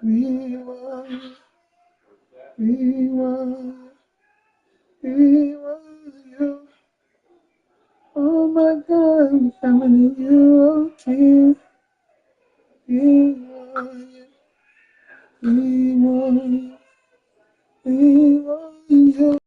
We want, we want, we want you. Oh my God, I'm coming to you, oh King. We want you, we want you, we want you.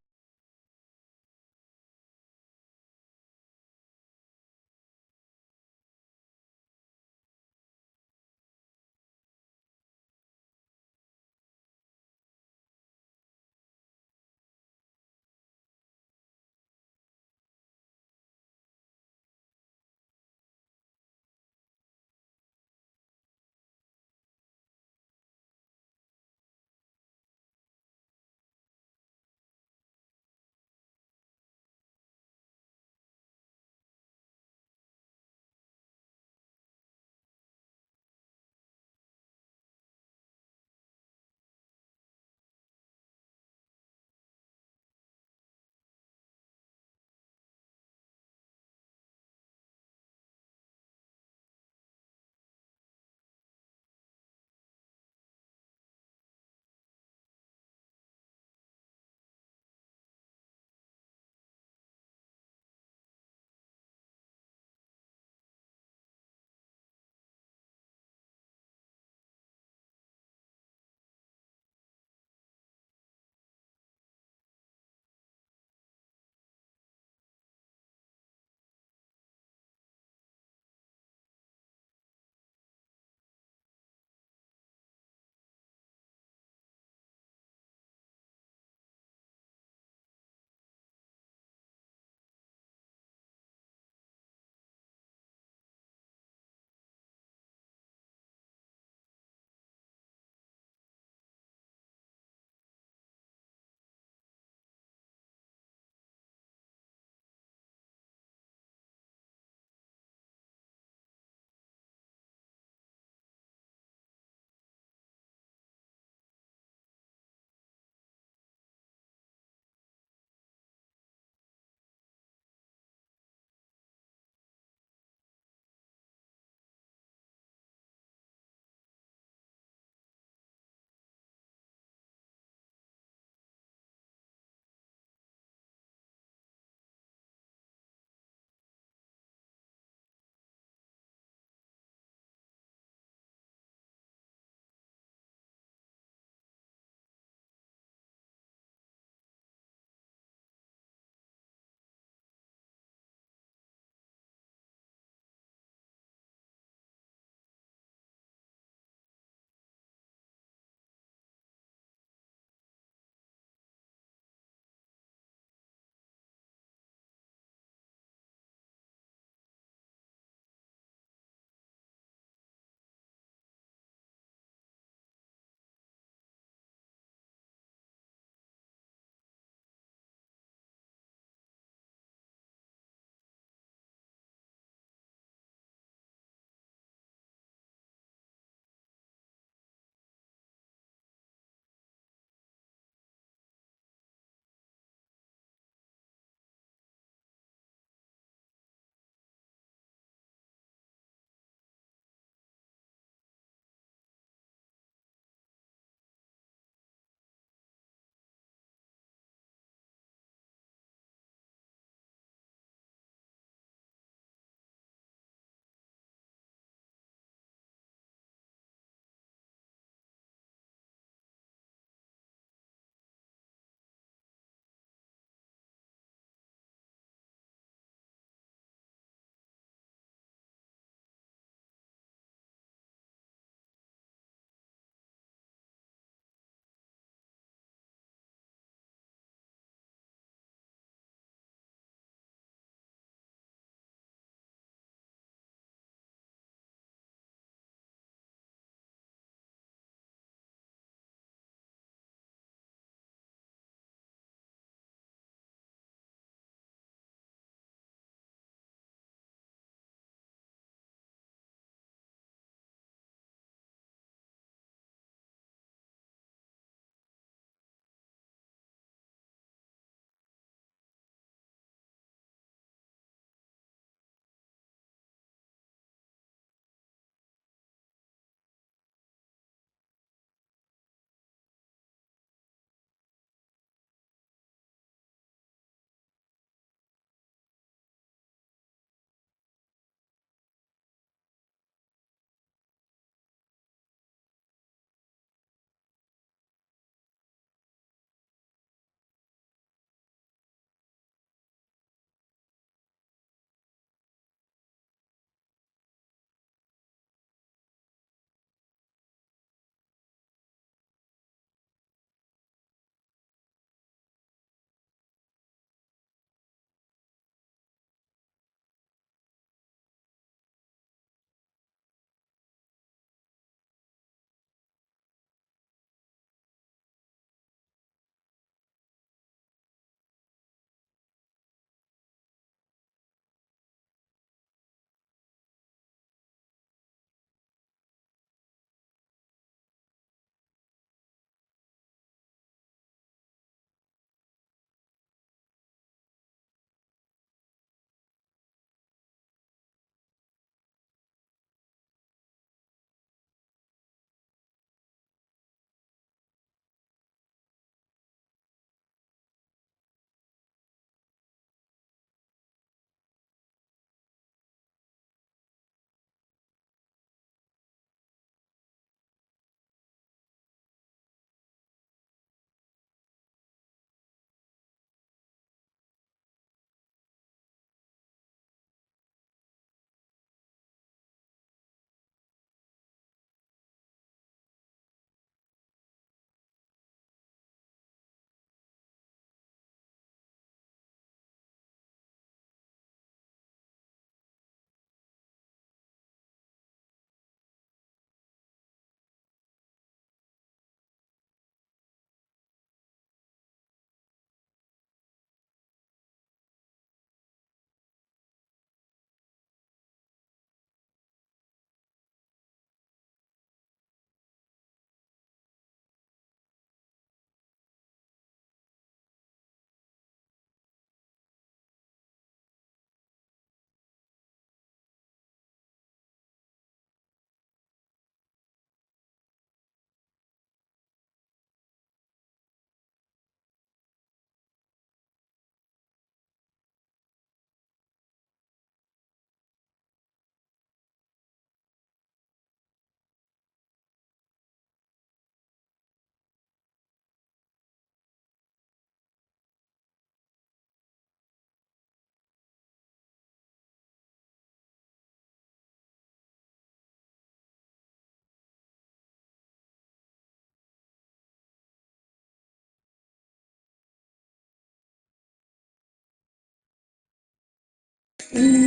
Mm.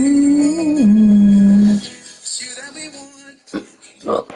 Oh.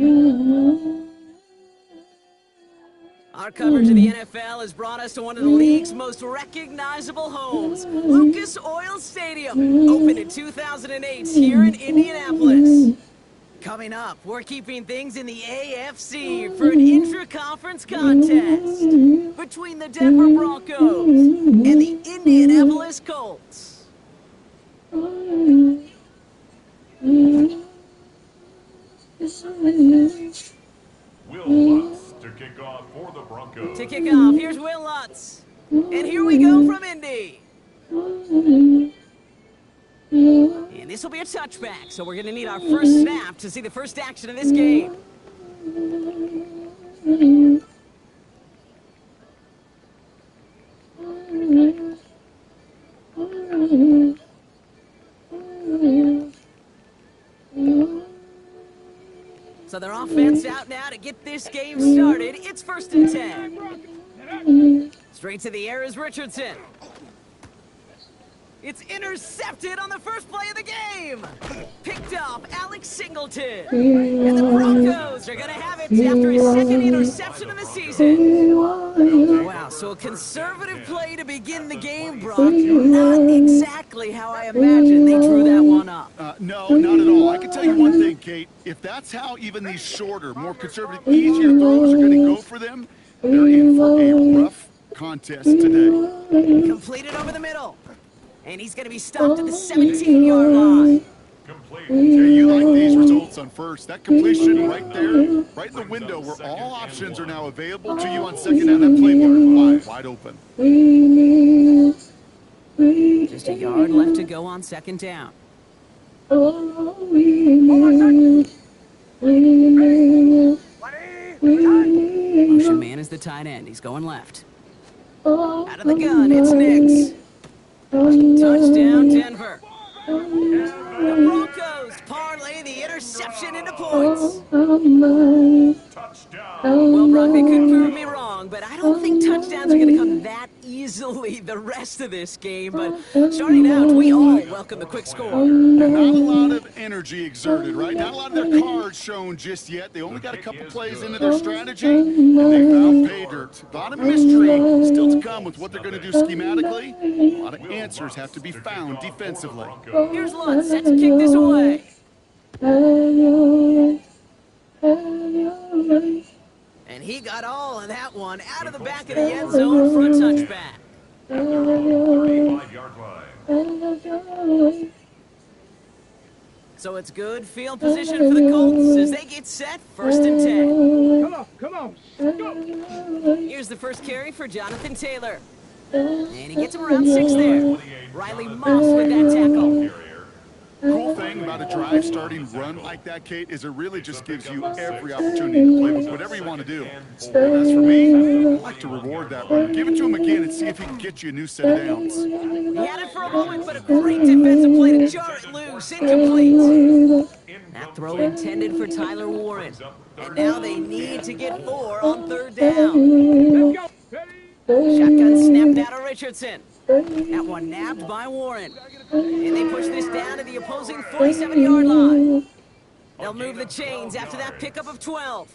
Mm. Our coverage of the NFL has brought us to one of the league's most recognizable homes, Lucas Oil Stadium, opened in 2008 here in Indianapolis. Coming up, we're keeping things in the AFC for an intra-conference contest between the Denver Broncos and the Indianapolis Colts. Will Lutz to kick off for the Broncos. To kick off, here's Will Lutz. And here we go from Indy. And this will be a touchback, so we're going to need our first snap to see the first action of this game. So their offense out now to get this game started. It's 1st and 10. Straight to the air is Richardson. It's intercepted on the first play of the game. Picked up Alex Singleton. And the Broncos are going to have it after his second interception of the season. Wow, so a conservative play to begin the game, Brock. Not exactly how I imagined they drew that one up. No, not at all. I can tell you one thing, Kate. If that's how even these shorter, more conservative, easier throws are going to go for them, they're in for a rough contest today. Completed over the middle. And he's going to be stopped at the 17-yard line. Complete. Jay, you like these results on first. That completion right there, right in the window where all options are now available to you on second down. That playbook wide open. Just a yard left to go on second down. Motion man is the tight end. He's going left. Out of the gun, it's Nix. Touchdown, Denver. The Broncos parlay the interception into points. Touchdown. Well, Brock, they could prove me wrong, but I don't think touchdowns are going to come that easily the rest of this game. But starting out, we all welcome the quick score. And not a lot of energy exerted, right? Not a lot of their cards shown just yet. They only got a couple plays into their strategy, and they found pay dirt. A lot of mystery still to come with what they're going to do schematically. A lot of answers have to be found defensively. Here's Lutz set to kick this away. And he got all of that one out of the back of the end zone for a touchback. 35-yard line. So it's good field position for the Colts as they get set, 1st and 10. Come on. Here's the first carry for Jonathan Taylor. And he gets him around 6 there. Riley Moss with that tackle. Cool thing about a drive starting run like that, Kate, is it really just gives you every opportunity to play with whatever you want to do. And as for me, I like to reward that run. Give it to him again and see if he can get you a new set of downs. He had it for a moment, but a great defensive play to jar it loose. Incomplete. That throw intended for Tyler Warren. And now they need to get 4 on 3rd down. Shotgun snapped out of Richardson. That one nabbed by Warren. And they push this down to the opposing 47-yard line. They'll move the chains after that pickup of 12.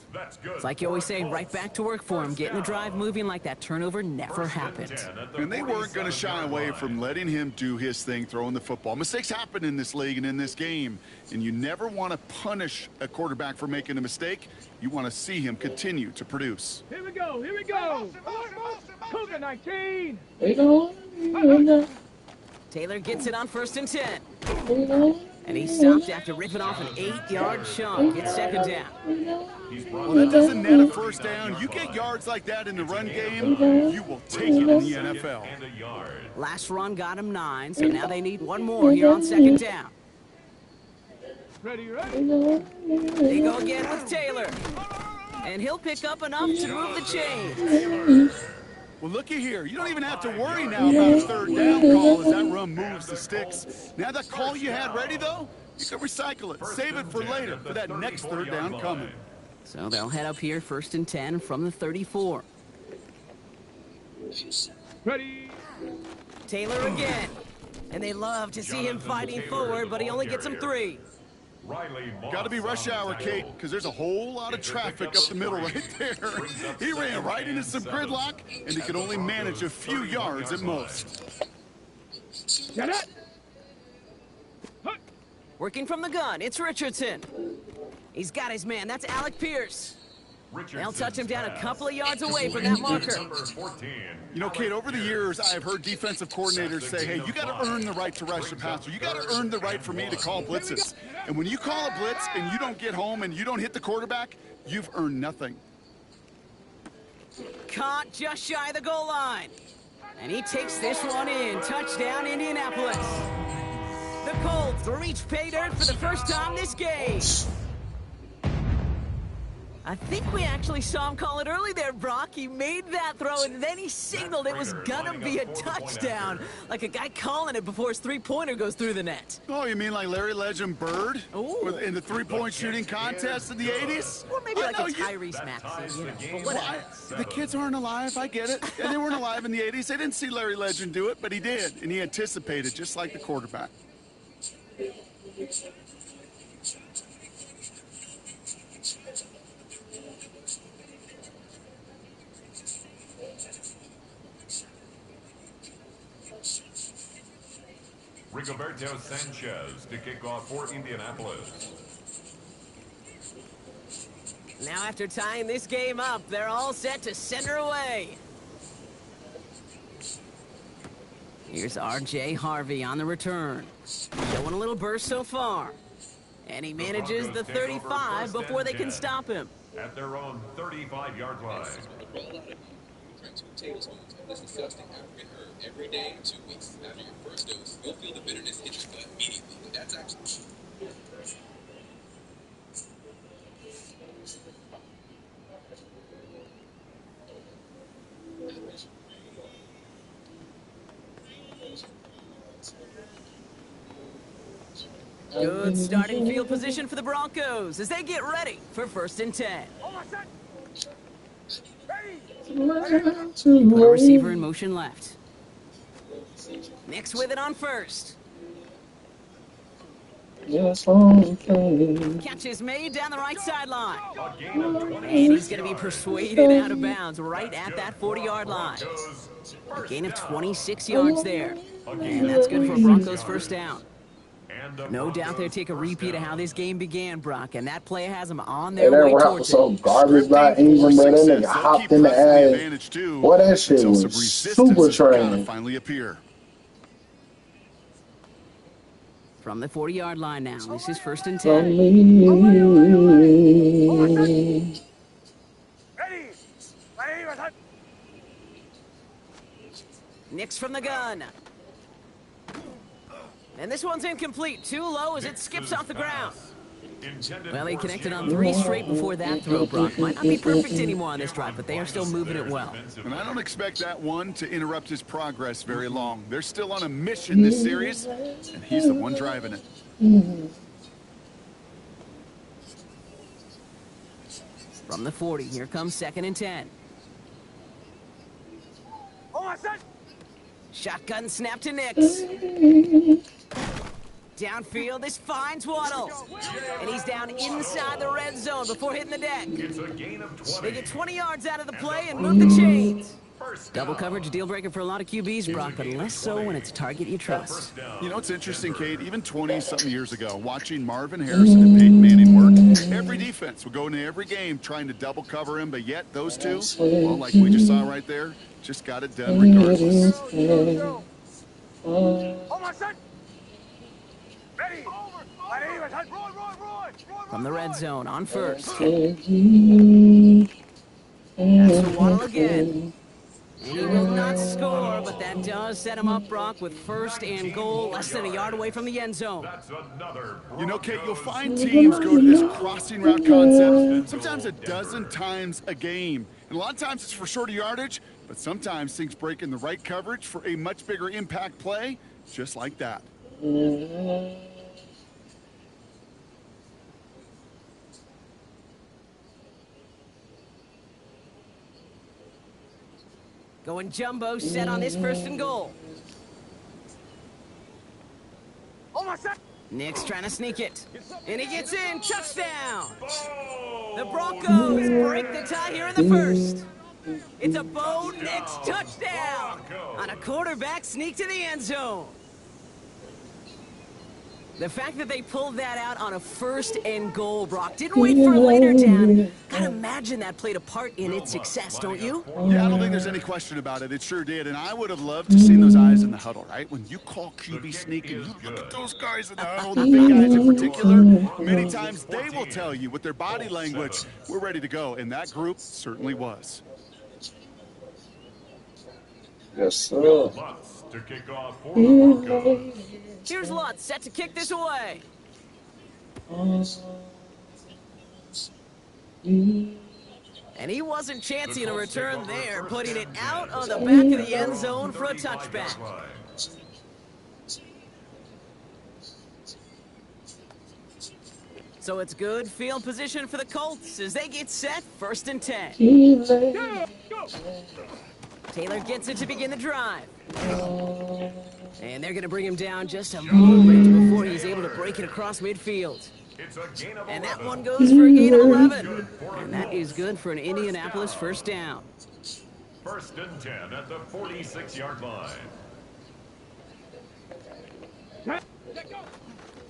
It's like you always say, right back to work for him. Getting the drive moving like that turnover never happened. And they weren't going to shy away from letting him do his thing, throwing the football. Mistakes happen in this league and in this game. And you never want to punish a quarterback for making a mistake. You want to see him continue to produce. Here we go. Cougar 19. Taylor gets it on 1st and 10. And he stopped after ripping off an 8-yard chunk. It's 2nd down. Well, that doesn't net a first down. You get yards like that in the run game, you will take it in the NFL. Last run got him 9, so now they need one more here on 2nd down. Ready. They go again with Taylor. And he'll pick up enough to move the chains. Well, looky here. You don't even have to worry now about a 3rd down call as that run moves the sticks. Now that call you had ready, though, you can recycle it. Save it for later for that next 3rd down coming. So they'll head up here 1st and 10 from the 34. Ready. Taylor again. And they love to see him fighting forward, but he only gets them 3. Got to be rush hour, Kate, because there's a whole lot of traffic up the middle right there. He ran right into some gridlock, and he could only manage a few yards at most. Get it. Working from the gun, it's Richardson. He's got his man. That's Alec Pierce. They'll touch him down a couple of yards away from that marker. You know, Kate, over the years, I've heard defensive coordinators say, hey, you got to earn the right to rush the passer. You got to earn the right for me to call blitzes. And when you call a blitz and you don't get home and you don't hit the quarterback, you've earned nothing. Caught just shy of the goal line. And he takes this one in. Touchdown, Indianapolis. The holds to reach pay dirt for the first time this game. I think we actually saw him call it early there, Brock. He made that throw, and then he signaled it was gonna be a touchdown. Like a guy calling it before his three-pointer goes through the net. Oh, you mean like Larry Legend Bird? In the three-point shooting contest in the 80s? Or maybe like a Tyrese Maxey, you know, but whatever. The kids aren't alive, I get it. And they weren't alive in the 80s. They didn't see Larry Legend do it, but he did. And he anticipated, just like the quarterback. Rigoberto Sanchez to kick off for Indianapolis. Now after tying this game up, they're all set to send her away. Here's R.J. Harvey on the return. Showing a little burst so far. And he manages the 35 before they can stop him. At their own 35-yard line. This disgusting African herb every day for 2 weeks. After your first dose, you'll feel the bitterness hit your gut immediately. That's actually... Good starting field position for the Broncos as they get ready for 1st and 10. The receiver in motion left. Nix with it on 1st. Catch is made down the right sideline. And he's going to be persuaded out of bounds right at that 40-yard line. A gain of 26 yards there. And that's good for a Broncos 1st down. No doubt they'll take a repeat of how this game began, Brock, and that play has them on their way towards it. So garbage by Ingram, but that nigga hopped in the ass. Boy, that shit was super trash. Finally appear. From the 40-yard line now, this is 1st and 10. Nix from the gun. And this one's incomplete. Too low as it skips off the ground. Well, he connected on 3 straight before that throw, Brock. Might not be perfect anymore on this drive, but they are still moving it well. And I don't expect that one to interrupt his progress very long. They're still on a mission this series, and he's the one driving it. From the 40, here comes 2nd and 10. Shotgun snap to Nix. Downfield, this finds Waddle. And he's down inside the red zone before hitting the deck. It's a gain of 20. They get 20 yards out of the play and move the chains. Double coverage deal breaker for a lot of QBs, Brock, but less so when it's a target you trust. You know, it's interesting, Kate, even 20-something years ago, watching Marvin Harrison and Peyton Manning work, every defense would go into every game trying to double cover him, but yet those two, well, like we just saw right there, just got it done regardless. From the red zone on 1st. That's for Waddle again. And he will not score, but that does set him up, Brock, with 1st and goal, less than a yard away from the end zone. You know, Kate, you'll find teams go to this crossing route concept sometimes a dozen times a game. And a lot of times it's for shorter yardage, but sometimes things break in the right coverage for a much bigger impact play, just like that. Going jumbo set on this 1st and goal. Nick's trying to sneak it. And he gets in. Touchdown. The Broncos break the tie here in the 1st. It's a Bo Nix touchdown on a quarterback sneak to the end zone. The fact that they pulled that out on a 1st and goal, Brock, didn't wait for a later down. Gotta imagine that played a part in its success, don't you? Yeah, I don't think there's any question about it. It sure did, and I would have loved to see those eyes in the huddle, right? When you call QB sneak and you look at those guys in the huddle, the big guys in particular, many times they will tell you with their body language, we're ready to go, and that group certainly was. Yes, Bill sir. Lutz to kick off for the Broncos. Here's Lutz set to kick this away. And he wasn't chancing a return there, putting it out on the back of the end zone for a touchback. So it's good field position for the Colts as they get set, 1st and 10. Go! Taylor gets it to begin the drive. And they're going to bring him down just a moment before he's able to break it across midfield. And that one goes for a gain of 11. And that is good for an Indianapolis first down. 1st and 10 at the 46-yard line.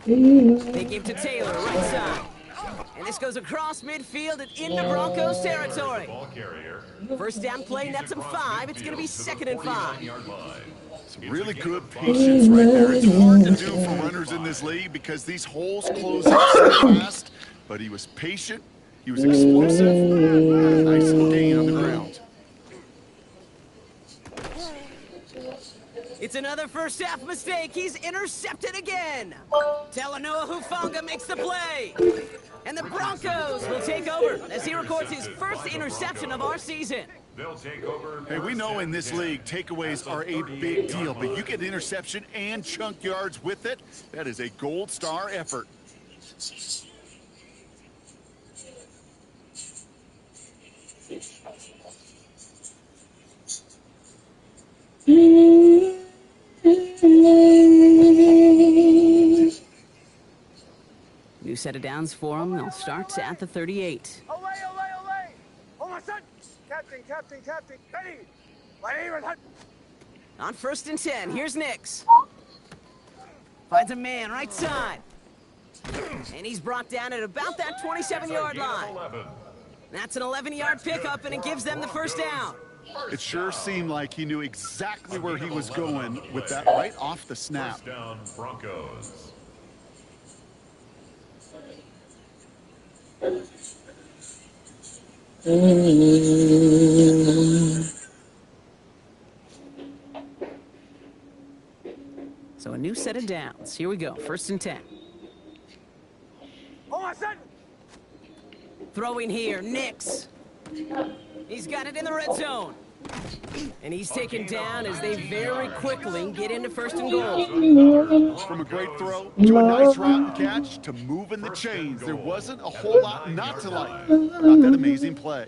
They give to Taylor, right side. And this goes across midfield and into Broncos territory. First down play, nets him 5. It's going to be 2nd and 5. Some really good patience right there. It's hard to do for runners in this league because these holes close out so fast. But he was patient. He was explosive. Nice gain on the ground. It's another first half mistake. He's intercepted again. Talanoa Hufanga makes the play. And the Broncos will take over as he records his first interception of our season. Hey, we know in this league takeaways are a big deal, but you get an interception and chunk yards with it, that is a gold star effort. New set of downs for them. They'll start at the 38. Away! Oh, my son! Captain! Ready! On 1st and 10, here's Nix. Finds a man right side. And he's brought down at about that 27-yard line. That's an 11-yard pickup, and it gives them the first down. It sure seemed like he knew exactly where he was going with that right off the snap. First down, Broncos. So a new set of downs. Here we go, 1st and 10. Oh, my son! Throwing here, Nix. He's got it in the red zone. And he's taken down as they very quickly get into 1st and goal. From a great throw to a nice route and catch to moving the chains, there wasn't a whole lot not to like about that amazing play.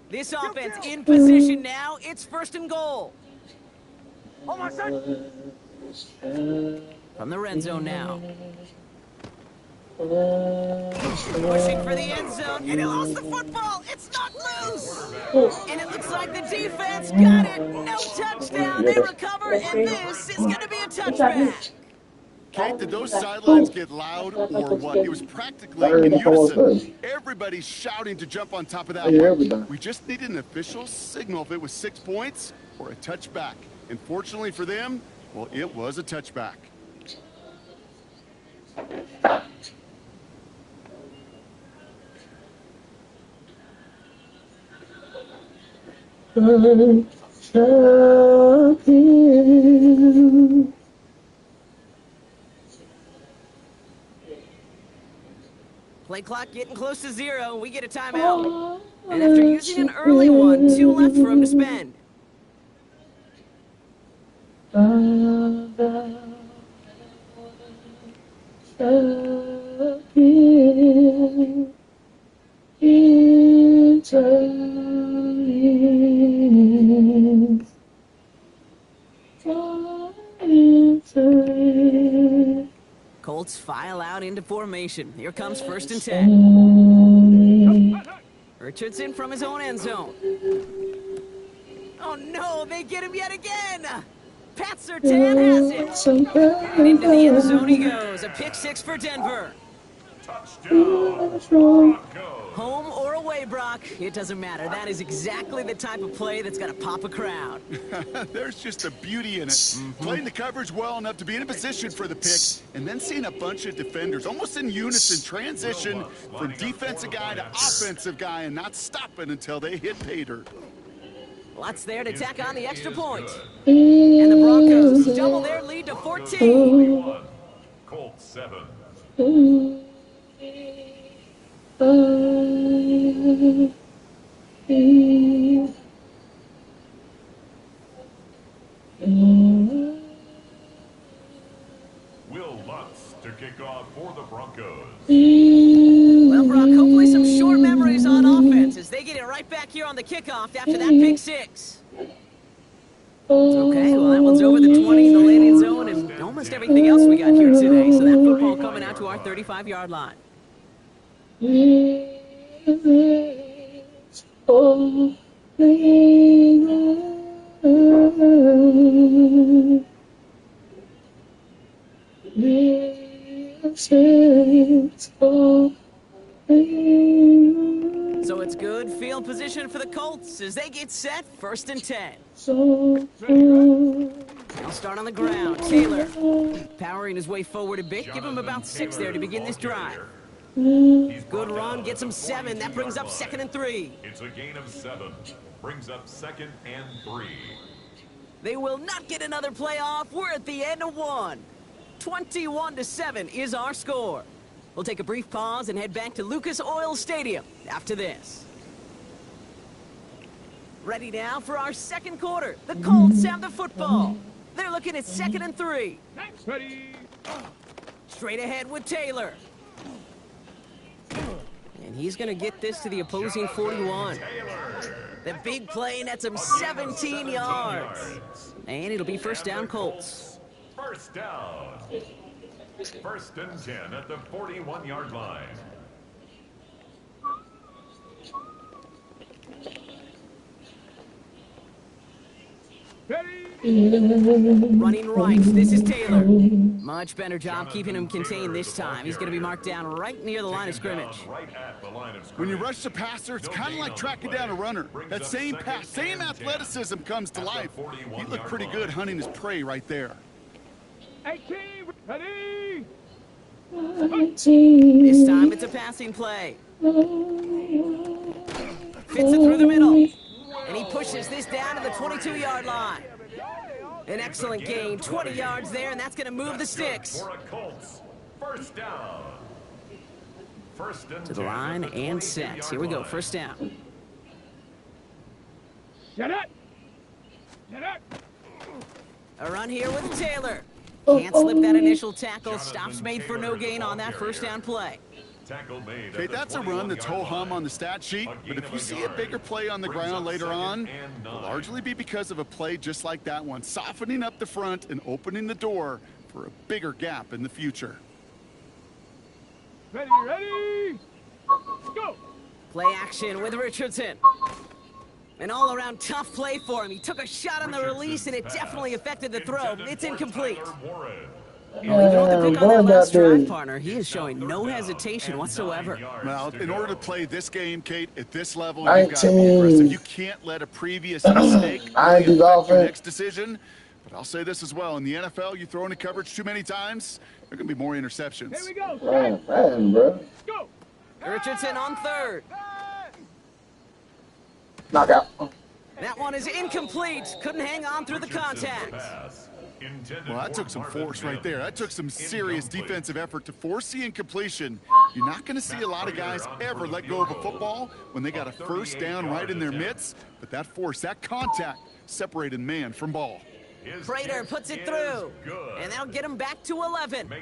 This offense in position now. It's 1st and goal. Oh, my son! From the red zone now. Pushing for the end zone, and he lost the football. It's not loose. And it looks like the defense got it. No touchdown. They recover, and this is going to be a touchback. Kate, did those sidelines get loud or what? It was practically in unison. Everybody's shouting to jump on top of that one. We just needed an official signal if it was 6 points or a touchback. And fortunately for them, well, it was a touchback. Play clock getting close to 0. We get a timeout. And after using an early one, 2 left for him to spend. Colts file out into formation. Here comes 1st and 10. Richardson from his own end zone. Oh no, they get him yet again! Pat Surtain has it! And into the end zone he goes. A pick 6 for Denver. Touchdown, Broncos. Home or away, Brock, it doesn't matter. That is exactly the type of play that's gonna pop a crowd. There's just a beauty in it. Playing the coverage well enough to be in a position for the pick, and then seeing a bunch of defenders almost in unison transition from defensive guy to offensive guy and not stopping until they hit pay dirt. Lots there to tack on the extra point. And the Broncos double their lead to 14. Colts 7. Will Lutz to kick off for the Broncos. Well, Brock, hopefully some short memories on offense as they get it right back here on the kickoff after that pick six. Okay, well, that one's over the 20, the landing zone, and almost everything else we got here today. So that football coming out to our 35-yard line. So it's good field position for the Colts as they get set, 1st and 10. They'll start on the ground. Taylor powering his way forward a bit. Give him about 6 there to begin this drive. Good run, gets him 7. That brings up 2nd and 3. It's a gain of 7. Brings up 2nd and 3. They will not get another play off. We're at the end of 1. 21-7 is our score. We'll take a brief pause and head back to Lucas Oil Stadium after this. Ready now for our second quarter. The Colts have the football. They're looking at 2nd and 3. Ready. Straight ahead with Taylor. And he's going to get this to the opposing 41. The big play nets him 17 yards. And it'll be 1st down Colts. 1st down. 1st and 10 at the 41-yard line. Running right, this is Taylor. Much better job keeping him contained this time. He's going to be marked down right near the line of scrimmage. When you rush the passer, it's kind of like tracking down a runner. That same pass, same athleticism comes to life. He looked pretty good hunting his prey right there. 18, ready. This time it's a passing play. Fits it through the middle. And he pushes this down to the 22-yard line. An excellent gain, 20 yards there, and that's going to move the sticks. For a Colts, 1st down. 1st and To the line and set. Here we go, 1st down. Get it. Get it. A run here with Taylor. Can't slip that initial tackle. Stops made for no gain on that 1st down play. Okay, that's a run that's ho-hum on the stat sheet, but if you see a bigger play on the ground later on, it'll largely be because of a play just like that one, softening up the front and opening the door for a bigger gap in the future. Ready, ready. Go. Play action with Richardson. An all-around tough play for him. He took a shot on the release, and it definitely affected the throw. It's incomplete. Well, even with the pick on that last drive, partner, he is showing no hesitation whatsoever. Well, in order to play this game, Kate, at this level, you've got to be aggressive. You can't let a previous mistake affect your next decision. But I'll say this as well. In the NFL, you throw into coverage too many times, there are going to be more interceptions. Here we go. Man, bro. Go. Richardson on 3rd. Knockout. That one is incomplete. Couldn't hang on through the contact. Well, that took some force right there. That took some serious defensive effort to force the incompletion. You're not going to see a lot of guys ever let go of a football when they got a 1st down right in their midst. But that force, that contact, separated man from ball. Prater puts it through, and that'll get him back to 11.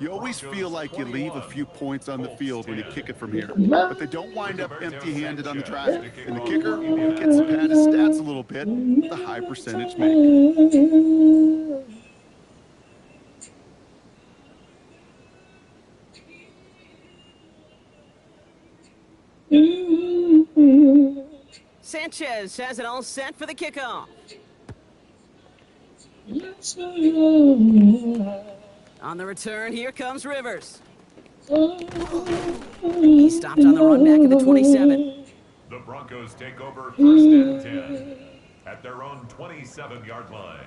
You always feel like you leave a few points on the field when you kick it from here, but they don't wind up empty-handed on the drive. And the kicker gets to pad his stats a little bit with a high percentage make. Sanchez has it all set for the kickoff. On the return, here comes Rivers. He stopped on the run back at the 27. The Broncos take over 1st and 10 at their own 27-yard line.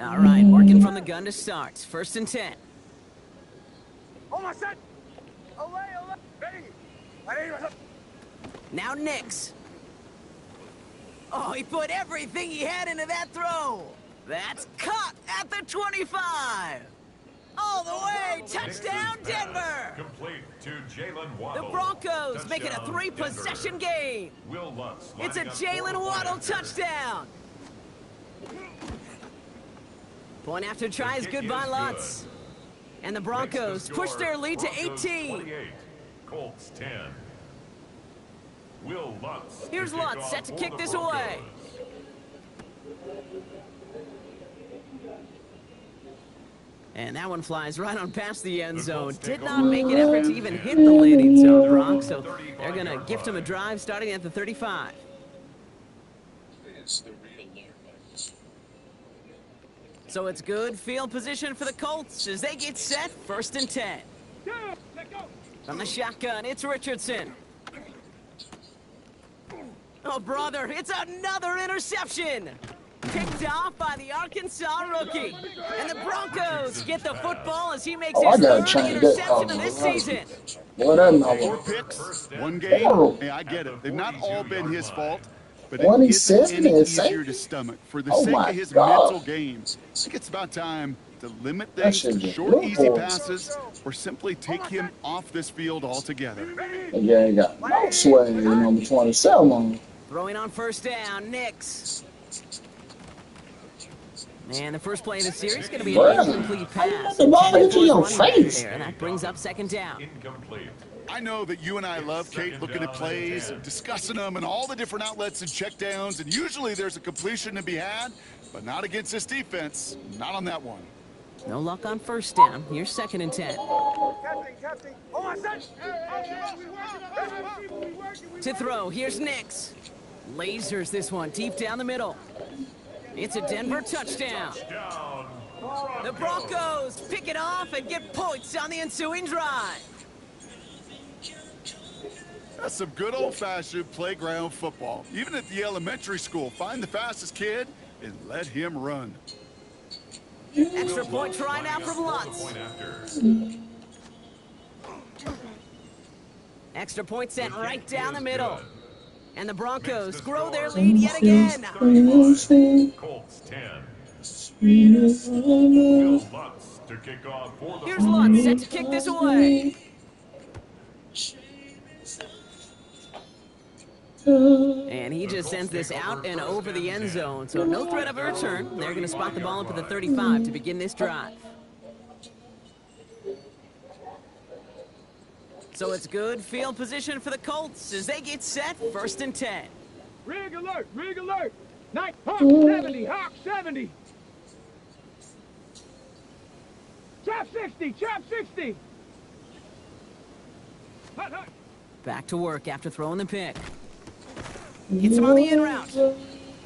All right, working from the gun to start. 1st and 10. Oh, my son! Away, away! Ready! Ready, my son! Now Nix. Oh, he put everything he had into that throw. That's caught at the 25. All the way, touchdown Denver. Complete to Jalen Waddle. The Broncos Touchdown, make it a 3-possession game. Will Lutz It's a lining up Jalen for Waddle point after. touchdown. Point after try is The good kick by is Lutz. And the Makes Broncos the push score their lead to Broncos 18. 28, Colts 10. Will Lutz. Here's to kick Lutz off set to for kick the this Broncos. away. And that one flies right on past the end zone. Did not make an effort to even hit the landing zone, Rock, so they're going to gift him a drive starting at the 35. It's the real Lord Michaels. So it's good field position for the Colts as they get set. 1st and 10. From the shotgun, it's Richardson. Oh, brother, it's another interception. Picked off by the Arkansas rookie. And the Broncos get the football as he makes Oh, I his gotta 3rd change that. interception of this season. Boy, that 4 number. picks, 1 game. Hey, I get it. They've not all been his fault, but it 27 isn't any is easier safe? to stomach. For the Oh sake my of his God. mental game, I think it's about time to limit That things shit to just short, blew easy boys. passes, or simply take him off this field altogether. You ain't got no swag in number 27 on. Throwing on 1st down, Nix. And the first play of the series is going to be an Bruh. incomplete pass. The ball Intended into for his your running back face. there, and that brings up 2nd down. Incomplete. I know that you and I love, Kate, looking at plays, and discussing them, and all the different outlets and checkdowns, and usually there's a completion to be had, but not against this defense. Not on that one. No luck on 1st down. Here's 2nd and 10. Captain! Oh, my son! To throw, here's Nix. Lasers this one deep down the middle. It's a Denver touchdown. Down. The Broncos pick it off and get points on the ensuing drive. That's some good old-fashioned playground football. Even at the elementary school, find the fastest kid and let him run. Extra point try now from Lutz. Point after. Extra point sent right down the middle. Good. And the Broncos Makes the grow their score lead yet again. 31, Colts 10. Will Lutz to kick off for the Here's Lutz set to kick this away. And he just sends this out and over the end zone, so no threat of a return. They're going to spot the ball up at the 35 to begin this drive. So it's good field position for the Colts as they get set. 1st and 10. Rig alert! Rig alert! Night Hawk 70! Hawk 70! Trap 60! Trap 60! Hut, hut! Back to work after throwing the pick. Gets him on the in route.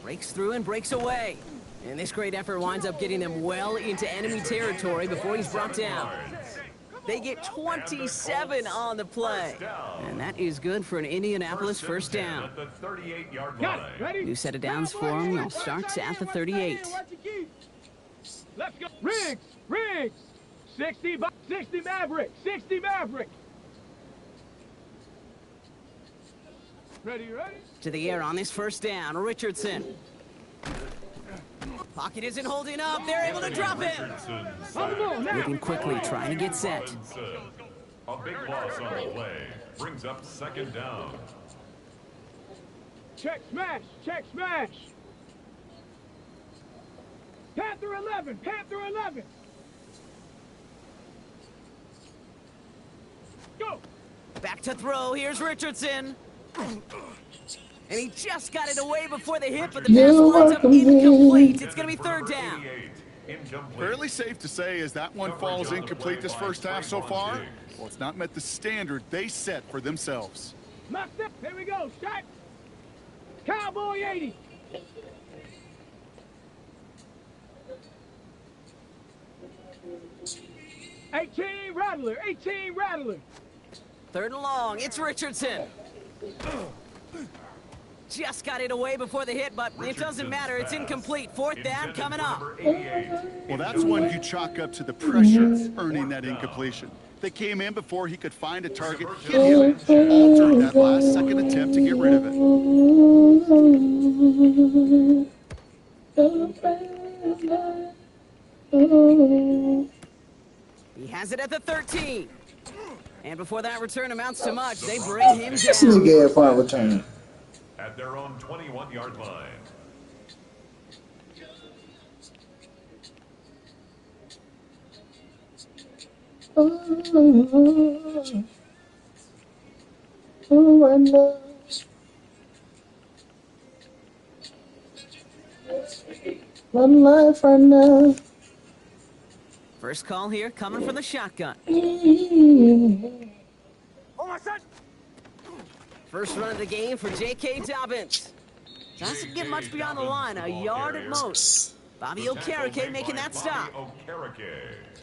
Breaks through and breaks away. And this great effort winds up getting them well into enemy territory before he's brought down. They get 27 on the play. And that is good for an Indianapolis 1st down. At the 38-yard Got line. it! Ready? New set of downs for him. They'll start at the 38. Let's go! Riggs! Riggs! 60 Maverick! 60 Maverick! Ready? To the air on this 1st down. Richardson. Pocket isn't holding up. They're able to drop him. Moving quickly, trying to get set. A big loss on the play brings up 2nd down. Check smash! Check smash! Panther 11! Panther 11! Go! Back to throw. Here's Richardson. And he just got it away before the hit, but the pass winds up incomplete. It's going to be 3rd down. incomplete. Fairly safe to say as that one falls incomplete this first half so far, well, it's not met the standard they set for themselves. Knocked up. Here we go. Shot. Cowboy 80. Rattler. 18 Rattler. Third and long, it's Richardson. Just got it away before the hit, but it doesn't matter. It's incomplete. Fourth down coming up. Well, that's one you chalk up to the pressure earning that incompletion. They came in before he could find a target, hit him, altered that last second attempt to get rid of it. He has it at the 13. And before that return amounts to much, they bring him down. Nigga for a return. At their own 21-yard line. I know. One life right now. First call here, coming from the shotgun. Oh, my son. First run of the game for J.K. Dobbins. Doesn't get much beyond the line, a yard at most. Bobby Okereke making that stop.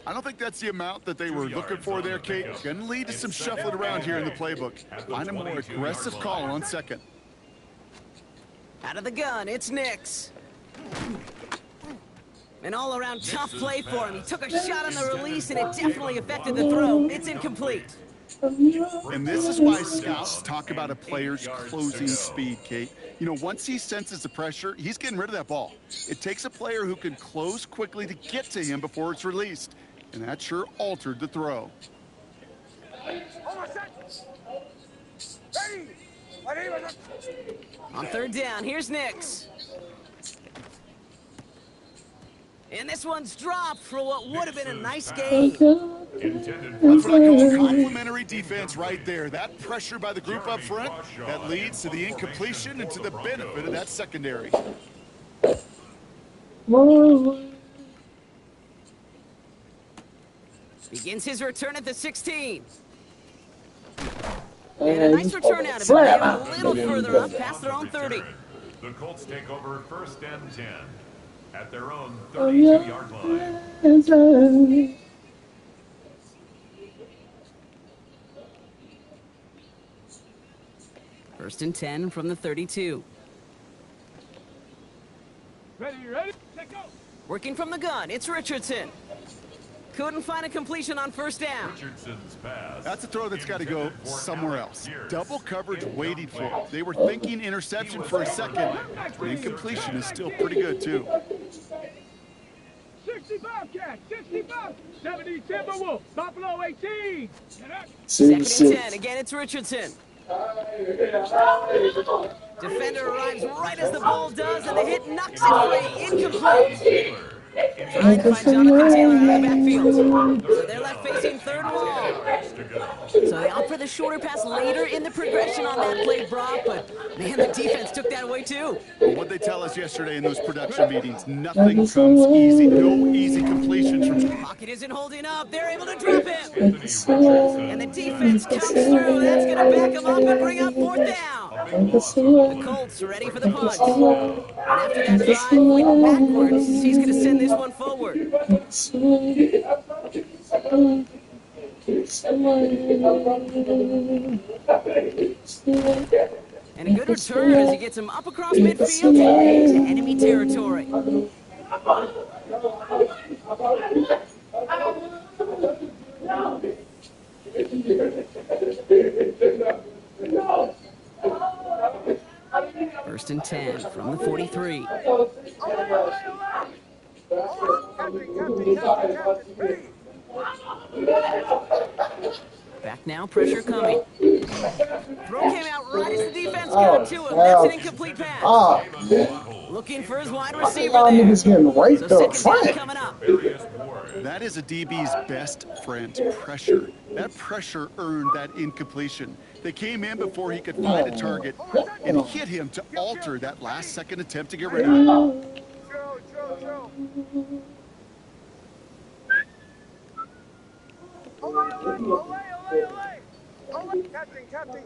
I don't think that's the amount that they were looking for there, Kate. Going to lead to some shuffling around here in the playbook. Find a more aggressive call on second. Out of the gun, it's Nix. An all-around tough play for him. He took a shot on the release, and it definitely affected the throw. It's incomplete. And this is why scouts talk about a player's closing speed, Kate. You know, once he senses the pressure, he's getting rid of that ball. It takes a player who can close quickly to get to him before it's released. And that sure altered the throw. On third down, here's Nix. And this one's dropped for what would have been a nice game. That's what I call complimentary defense right there. That pressure by the group up front, that leads to the incompletion and to the benefit of that secondary. Begins his return at the 16. And a nice return out of it. They're a little further up past their own 30. The Colts take over first and 10 at their own 32-yard line. First and 10 from the 32. Ready, take go. Working from the gun, it's Richardson. Couldn't find a completion on first down. Richardson's pass. That's a throw that's got to go somewhere else. Double coverage waiting for it. They were thinking interception for a second. The incompletion is still pretty good, too. 65 catch, 65, 70 Timberwolves, Buffalo 18. Second and 10, again it's Richardson. Defender arrives right as the ball does, and the hit knocks it free. Incomplete. Trying to find Jonathan Taylor out of the backfield. So they're left facing third and long. So they opt for the shorter pass later in the progression on that play, Brock, but man, the defense took that away too. Well, what they tell us yesterday in those production meetings, nothing comes easy. No easy completions from Pocket isn't holding up. They're able to drop him. And the defense comes through. That's going to back him up and bring up fourth down. The Colts are ready for the punch. And after that drive went backwards, he's going to send this one forward. And a good return as he gets him up across midfield into enemy territory. First and 10 from the 43. Back now, pressure coming. Throw came out right as the defense got to him. That's an incomplete pass. Looking for his wide receiver there. So second down coming up. That is a DB's best friend, pressure. That pressure earned that incompletion. They came in before he could find a target and hit him to alter that last second attempt to get rid of him. Olay! Captain!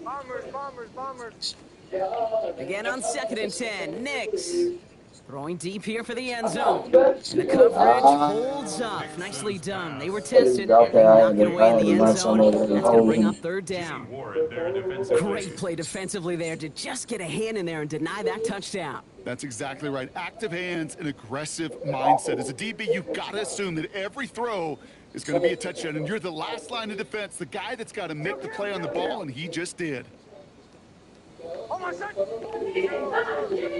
Bombers! Again on 2nd and 10, Nix. Throwing deep here for the end zone. And the coverage holds up. Nicely done. They were tested. They knock it away in the end zone. That's going to bring up 3rd down. Great play defensively there to just get a hand in there and deny that touchdown. That's exactly right. Active hands and aggressive mindset. As a DB, you've got to assume that every throw is going to be a touchdown. And you're the last line of defense, the guy that's got to make the play on the ball, and he just did. Oh my son!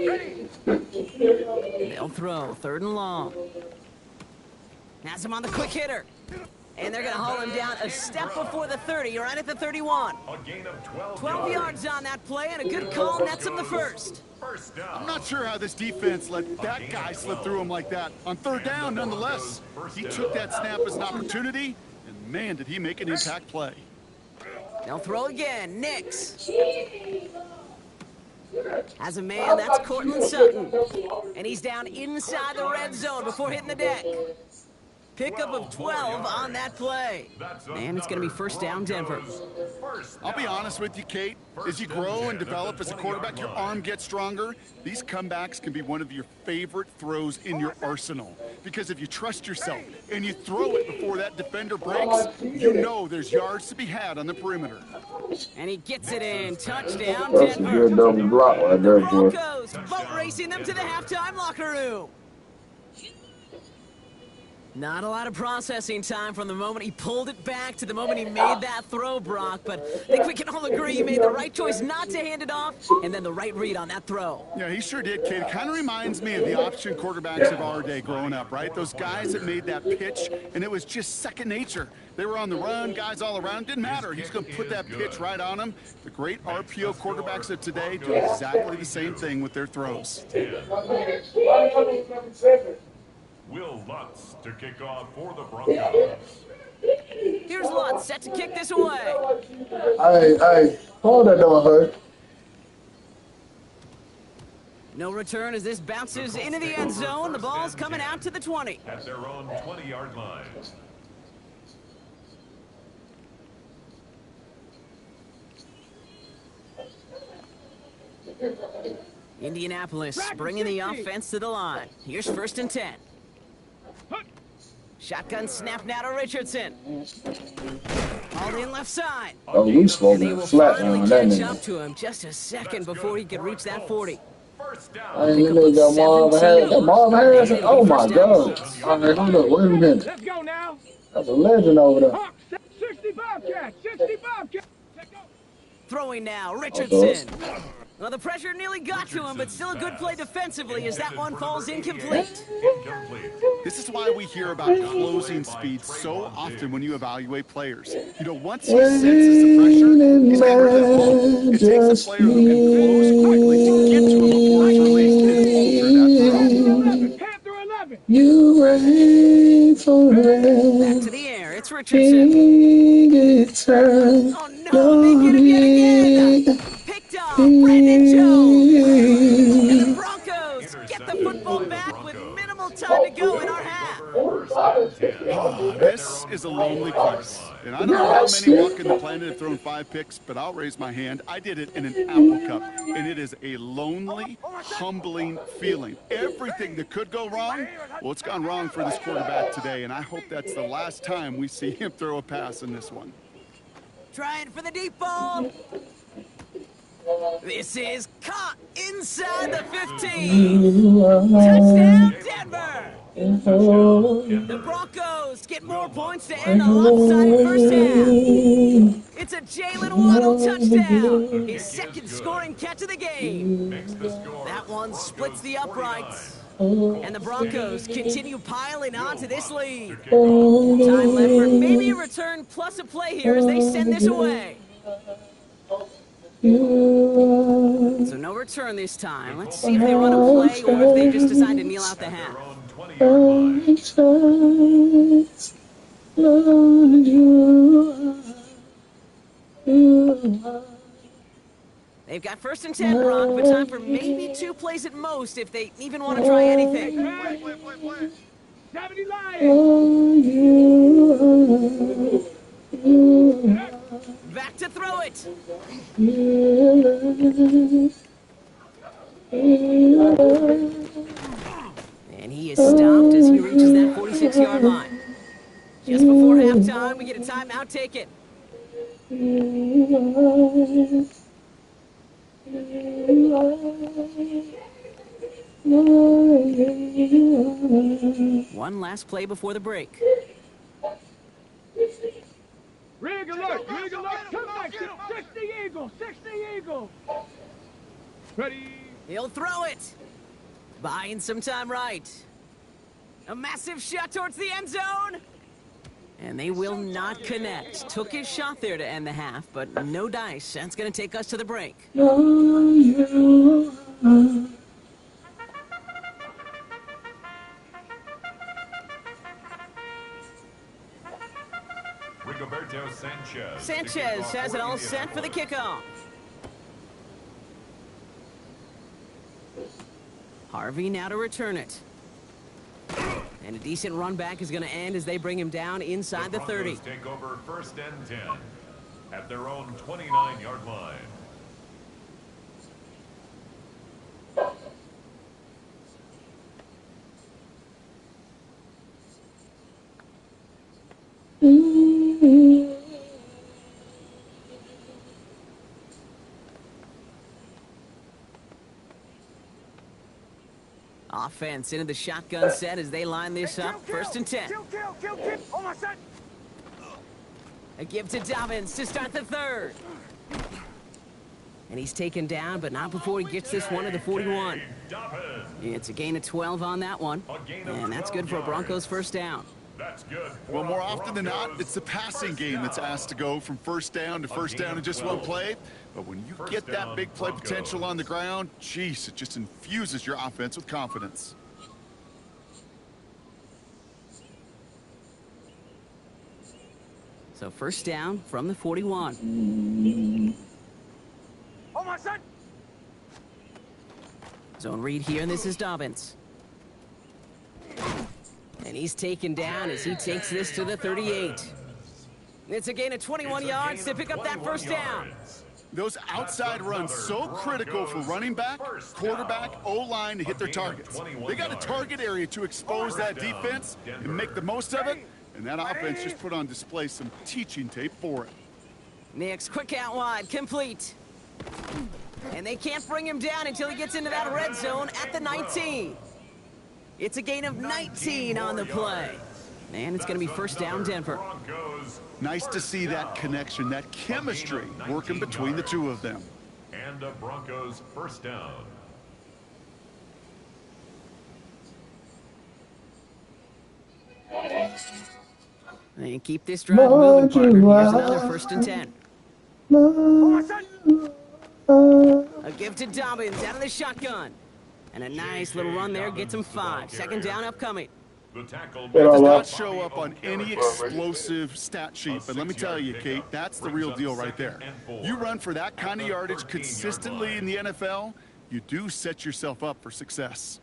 Ready! They'll throw 3rd and long. Has him on the quick hitter. And they're going to haul him down a step before the 30, right at the 31. A gain of 12 yards on that play, and a good call nets him the first. I'm not sure how this defense let that guy slip through him like that. On 3rd down, nonetheless, he took that snap as an opportunity, and man, did he make an impact play. They'll throw again. Nix. Has a man, that's Cortland Sutton. And he's down inside the red zone before hitting the deck. Pickup of 12 on that play. And it's going to be 1st down, Denver. I'll be honest with you, Kate. As you grow and develop as a quarterback, your arm gets stronger. These comebacks can be one of your favorite throws in your arsenal. Because if you trust yourself and you throw it before that defender breaks, you know there's yards to be had on the perimeter. And he gets it in. Touchdown, That's a Denver. good double block right there, kid. Broncos boat racing them to the halftime locker room. Not a lot of processing time from the moment he pulled it back to the moment he made that throw, Brock. But I think we can all agree he made the right choice not to hand it off, and then the right read on that throw. Yeah, he sure did, kid. It kind of reminds me of the option quarterbacks of our day growing up, right? Those guys that made that pitch, and it was just second nature. They were on the run, guys all around. Didn't matter. He's going to put that pitch right on them. The great RPO quarterbacks of today do exactly the same thing with their throws. Will Lutz to kick off for the Broncos. Here's Lutz set to kick this away. Hey, hold that door, hurt. No return as this bounces into the end zone. The ball's coming out to the 20. At their own 20-yard line. Indianapolis bringing the offense to the line. Here's 1st and 10. Shotgun snap now to Richardson. Hauled in left side. Oh, we And spoke they will flat finally on that catch nigga. up to him just a second before he could reach that 40. First down. I ain't really got Marvin Harrison. Marvin Harrison? Oh my God. All right, hold up, wait a minute. Let's go now! That's a legend over there. Hawk, 65 catch! Throwing now, Richardson. Well, the pressure nearly got to him, but still a good play defensively as that one falls incomplete. This is why we hear about closing speed so often when you evaluate players. You know, once he senses the pressure, he's going to grab that ball. It takes a player who can close quickly to get to him before he's released and alter that throw. Panther 11! You reign forever. Back to the air, it's Richardson. Oh no, they get him yet again. Picked up, Brandon Jones. And the Broncos get the football back with minimal time to go in our half. This is a lonely place. And I don't know how many walking the planet have thrown 5 picks, but I'll raise my hand. I did it in an Apple Cup, and it is a lonely, humbling feeling. Everything that could go wrong, well, it's gone wrong for this quarterback today, and I hope that's the last time we see him throw a pass in this one. Trying for the deep ball. This is caught inside the 15. Touchdown, Denver. The Broncos get more points to end a lopsided first half. It's a Jalen Waddle touchdown. His second scoring catch of the game. That one splits the uprights. And the Broncos continue piling on to this lead. Time left for maybe a return plus a play here as they send this away. So no return this time. Let's see if they run a play or if they just decide to kneel out the half. They've got 1st and 10, Brock, but time for maybe 2 plays at most if they even want to try anything. 70 lions. Back to throw it. And he is stopped as he reaches that 46-yard line. Just before halftime, we get a timeout taken. One last play before the break. Rig alert, come back, 60 Eagle, 60 Eagle. Ready. He'll throw it. Buying some time right. A massive shot towards the end zone. And they will not connect. Took his shot there to end the half, but no dice. That's going to take us to the break. Rigoberto Sanchez. Sanchez has it all set for the kickoff. Harvey now to return it. And a decent run back is going to end as they bring him down inside the 30. Take over first and 10 at their own 29-yard line. Offense into the shotgun set as they line this up. First and 10. Kill. Oh, my son. A give to Dobbins to start the third. And he's taken down, but not before he gets this one to the 41. It's a gain of 12 on that one. And that's good for a Broncos first down. That's good. Well, more often than not, it's the passing game that's asked to go from first down to first down in just one play. But when you get that big play potential on the ground, geez, it just infuses your offense with confidence. So first down from the 41. Oh, my son. Zone read here, and this is Dobbins. And he's taken down as he takes this to the 38. It's a gain of 21 yards to pick up that first down. Those outside runs so critical for running back, quarterback, O-line to hit their targets. They got a target area to expose that defense and make the most of it, and that offense just put on display some teaching tape for it. Next, quick out wide, complete. And they can't bring him down until he gets into that red zone at the 19. It's a gain of 19 on the play. And it's going to be first down, Denver. Nice to see that connection, that chemistry working between the two of them. And a Broncos first down. And keep this drive moving, partner. Here's another first and 10. Oh, my son. A give to Dobbins out of the shotgun. And a nice little run there gets him 5. Second down upcoming. The tackle Does not show up on any explosive stat sheet, but let me tell you, Kate, that's the real deal right there. You run for that kind of yardage consistently in the NFL, you do set yourself up for success.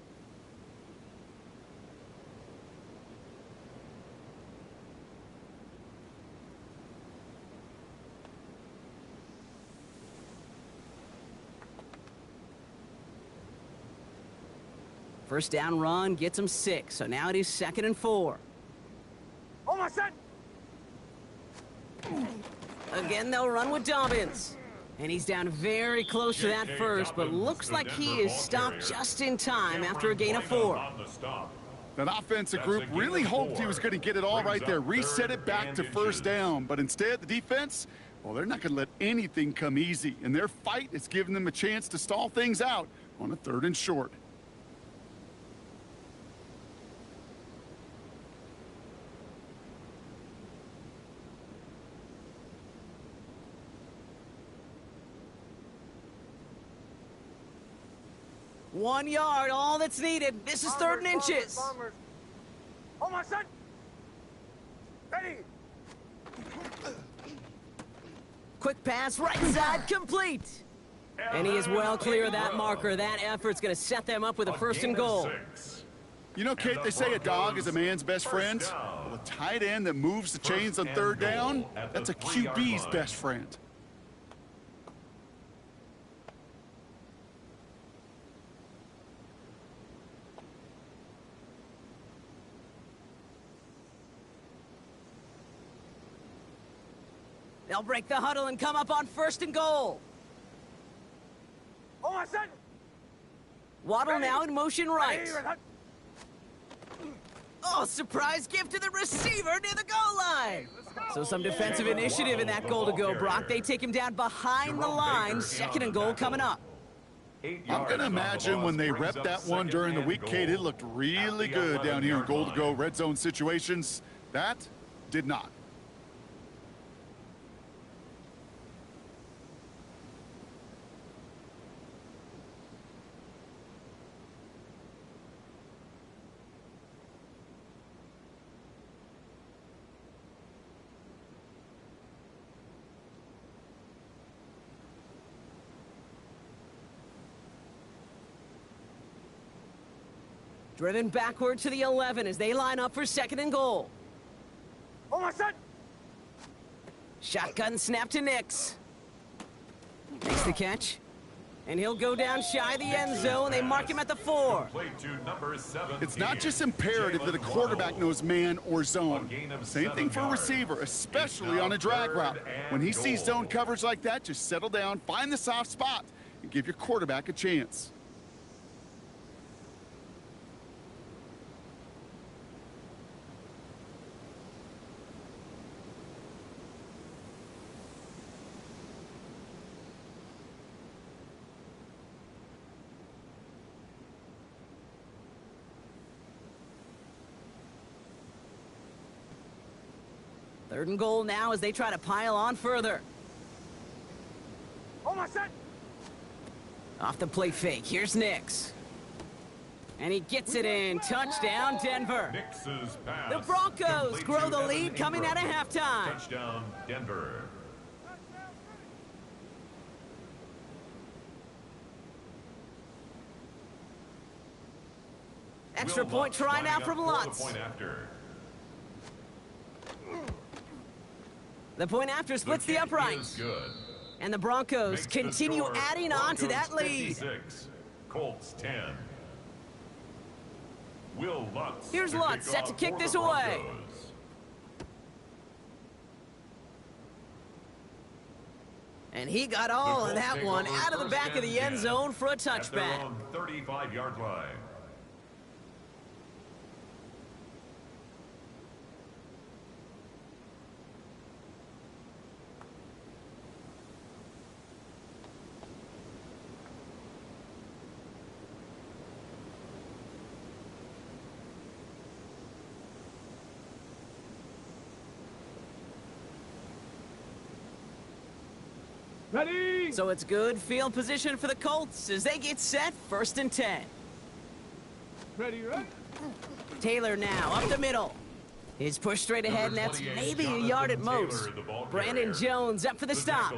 First down run gets him 6, so now it is 2nd and 4. Oh, my son. Again, they'll run with Dobbins. And he's down very close to that first, but looks like he is stopped just in time after a gain of 4. That offensive group really hoped he was going to get it all right there, reset it back to first down. But instead, the defense, well, they're not going to let anything come easy. And their fight is giving them a chance to stall things out on a 3rd and short. One yard, all that's needed. This is 3rd and inches. Oh, my son. Ready. Quick pass, right side, complete. And he is well clear of that marker. That effort's going to set them up with a 1st and goal. You know, Kate, they say a dog is a man's best friend. Well, a tight end that moves the chains on third down, that's a QB's best friend. They'll break the huddle and come up on 1st and goal. Oh, my son! Waddle now in motion right. Oh, surprise gift to the receiver near the goal line. So some defensive initiative in that goal to go, Brock. They take him down behind the line. 2nd and goal coming up. I'm going to imagine when they rep that one during the week, Kate, it looked really good down here in goal to go red zone situations. That did not. Driven backward to the 11 as they line up for 2nd and goal. Oh, my son! Shotgun snap to Nix. Makes the catch. And he'll go down shy of the end zone. They mark him at the 4. It's not just imperative that a quarterback knows man or zone. Same thing for a receiver, especially on a drag route. When he sees zone coverage like that, just settle down, find the soft spot, and give your quarterback a chance. Third and goal now as they try to pile on further. Oh, my son! Off the play fake, here's Nix. And he gets it in. Touchdown, Denver. The Broncos grow the lead coming out of halftime. Touchdown, Denver. Extra point try now from Lutz. The point after splits the uprights. And the Broncos continue adding on to that lead. Colts 10. Will Lutz. Here's Lutz set to kick this away. And he got all of that one out of the back of the end zone for a touchback. 35-yard line. Ready! So it's good field position for the Colts as they get set 1st and 10. Ready, right? Taylor now up the middle. He's pushed straight ahead, and that's maybe a yard at most. Brandon Jones up for the stop.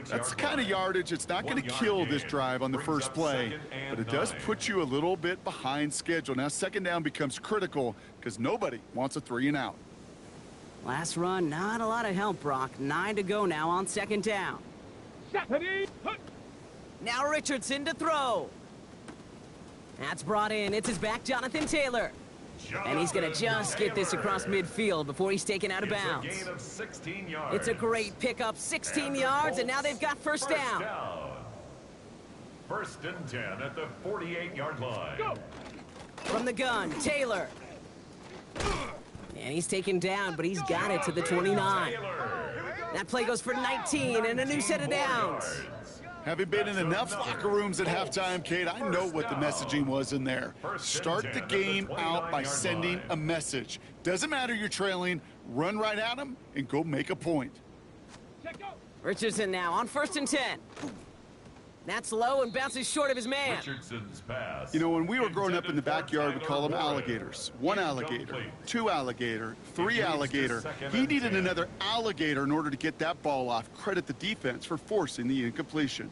That's the kind of yardage that's not going to kill this drive on the first play, but it does put you a little bit behind schedule. Now 2nd down becomes critical because nobody wants a 3 and out. Last run, not a lot of help, Brock. 9 to go now on 2nd down. Now Richardson to throw. That's brought in. It's his back, Jonathan Taylor. And he's going to just get this across midfield before he's taken out of bounds. It's a great pickup, 16 yards, and now they've got first down. 1st and 10 at the 48-yard line. Go. From the gun, Taylor. And he's taken down, but he's got it to the 29. That play goes for 19 and a new set of downs. Having been in enough locker rooms at halftime, Kate, I know what the messaging was in there. Start the game out by sending a message. Doesn't matter you're trailing, run right at them and go make a point. Richardson now on 1st and 10. That's low and bounces short of his man. Richardson's pass. You know, when we were growing up in the backyard, we call them alligators. 1 alligator, 2 alligator, 3 alligator. He needed another alligator in order to get that ball off. Credit the defense for forcing the incompletion.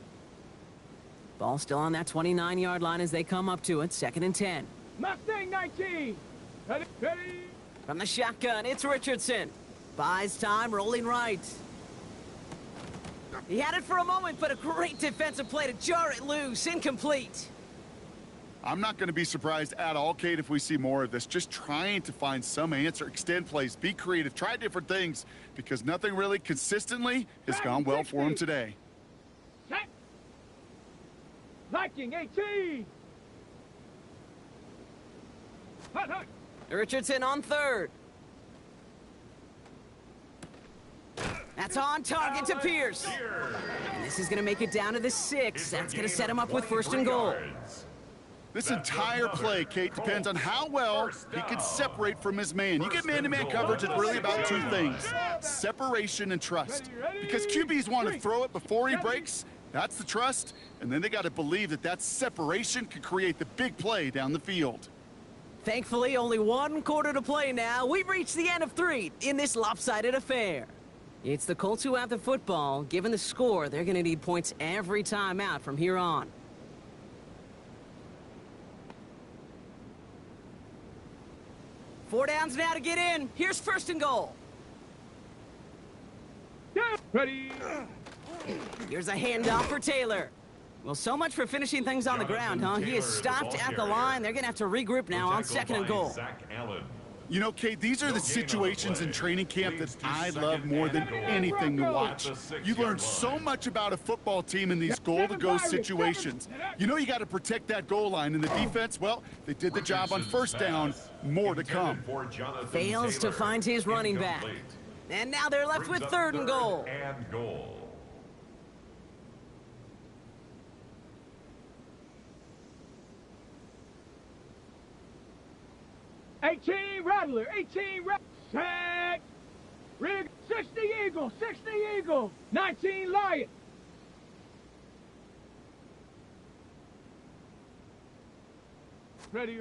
Ball still on that 29-yard line as they come up to it, 2nd and 10. Mustang 19. Ready? From the shotgun, it's Richardson. Buys time, rolling right. He had it for a moment, but a great defensive play to jar it loose. Incomplete. I'm not going to be surprised at all, Kate, if we see more of this. Just trying to find some answer, extend plays, be creative, try different things, because nothing really consistently has gone well for him today. Set. Viking 18. Hut. Richardson on third. That's on target to Pierce. And this is going to make it down to the 6. That's going to set him up with first and goal. This entire play, Kate, depends on how well he can separate from his man. You get man-to-man coverage, it's really about two things: separation and trust. Because QBs want to throw it before he breaks. That's the trust. And then they got to believe that that separation can create the big play down the field. Thankfully, only 1 quarter to play now. We've reached the end of 3 in this lopsided affair. It's the Colts who have the football. Given the score, they're going to need points every time out from here on. Four downs now to get in. Here's first and goal. Ready. Here's a handoff for Taylor. Well, so much for finishing things on the ground, huh? He is stopped at the line. They're going to have to regroup now on second and goal. You know, Kate, these are the situations in training camp that I love more than anything to watch. You learn so much about a football team in these goal-to-go situations. You know you got to protect that goal line, and the defense, well, they did the job on first down. More to come. Fails to find his running back. And now they're left with third and goal. 18 Rattler, 18 Rattler. Set. Rig. 60 Eagle, 60 Eagle. 19 Lion. Ready.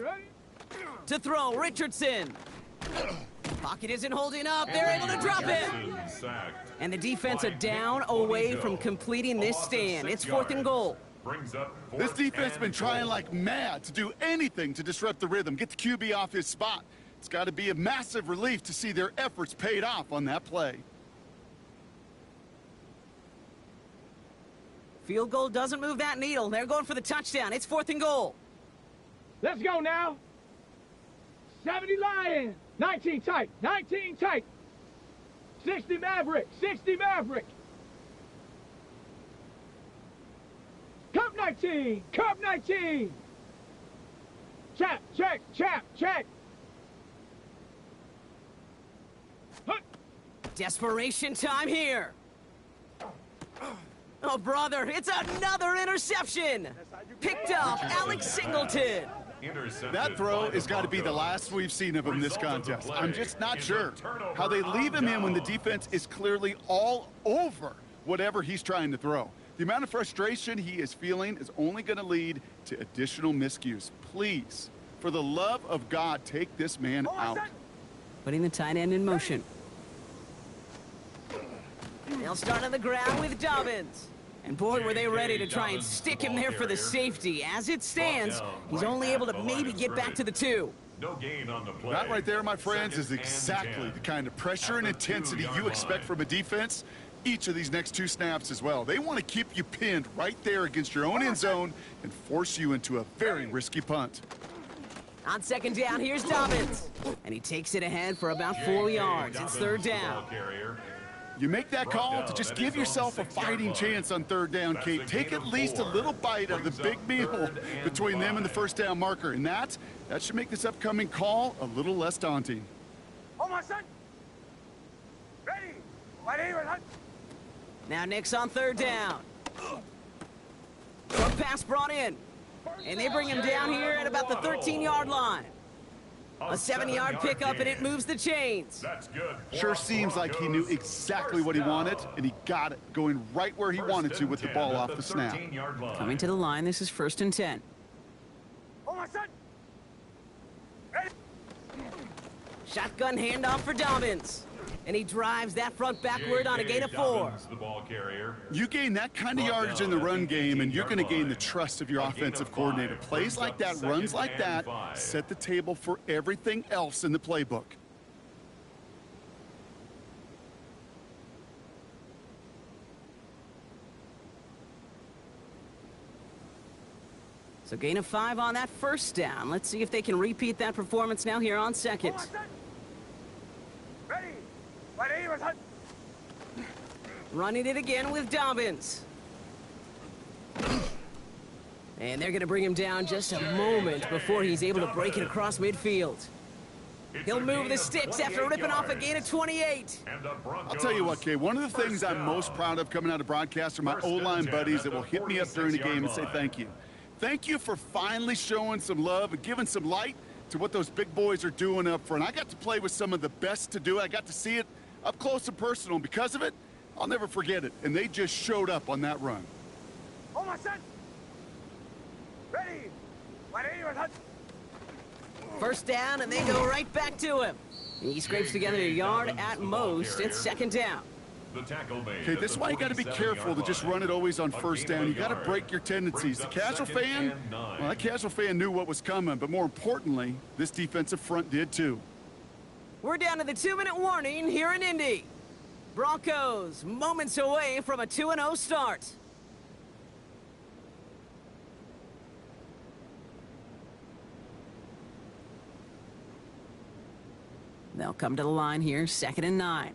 To throw, Richardson. Pocket isn't holding up. They're able to drop it. And the defense are down away from completing this stand. It's fourth and goal. This defense has been trying like mad to do anything to disrupt the rhythm, get the QB off his spot. It's got to be a massive relief to see their efforts paid off on that play. Field goal doesn't move that needle. They're going for the touchdown. It's fourth and goal. Let's go now. 70 Lion. 19 tight. 19 tight. 60 Maverick. 60 Maverick. Cup 19. Cup 19. Chap, check, chap, check. Desperation time here. Oh, brother, it's another interception. Picked up Alex Singleton. That throw has got to be the last we've seen of him this contest. I'm just not sure how they leave him in when the defense is clearly all over whatever he's trying to throw. The amount of frustration he is feeling is only going to lead to additional miscues. Please, for the love of God, take this man out. Putting the tight end in motion. They'll start on the ground with Dobbins. And boy, were they ready to try and stick him there for the safety. As it stands, he's only able to maybe get back to the 2. No gain on the play. That right there, my friends, is exactly the kind of pressure and intensity you expect from a defense. Each of these next 2 snaps as well. They want to keep you pinned right there against your own end zone and force you into a very risky punt. On second down, here's Dobbins. And he takes it ahead for about 4 yards. It's third down. You make that call to just give yourself a fighting chance on third down, Kate. Take at least a little bite of the big meal between them and the first down marker. And that should make this upcoming call a little less daunting. Oh, my son. Ready. Now Nick's on third down. Short pass brought in. And they bring him down here at about the 13-yard line. A 7-yard pickup, and it moves the chains. That's good. Sure seems like he knew exactly what he wanted, and he got it, going right where he wanted to with the ball off the snap. Coming to the line, this is first and 10. Oh, my son. Ready. Shotgun handoff for Dobbins. And he drives that front backward on a gain of 4. The ball carrier. You gain that kind of yardage in the run game, and you're going to gain the trust of your offensive coordinator. Plays like that, runs like that, set the table for everything else in the playbook. So gain of 5 on that first down. Let's see if they can repeat that performance now here on second. Ready. Ready. Running it again with Dobbins. And they're going to bring him down just a moment before he's able to break it across midfield. He'll move the sticks after ripping off a gain of 28. I'll tell you what, Kay, one of the things I'm most proud of coming out of broadcast are my O-line buddies that will hit me up during the game and say thank you. Thank you for finally showing some love and giving some light to what those big boys are doing up front. I got to play with some of the best to do it. I got to see it up close and personal, and because of it, I'll never forget it. And they just showed up on that run. Almost set. Ready. Ready. First down, and they go right back to him. He scrapes together a yard at most. It's second down. Okay, this is why you got to be careful to just run it always on first down. You got to break your tendencies. The casual fan, well, that casual fan knew what was coming, but more importantly, this defensive front did too. We're down to the 2-minute warning here in Indy. Broncos moments away from a 2-0 start. They'll come to the line here, 2nd and 9.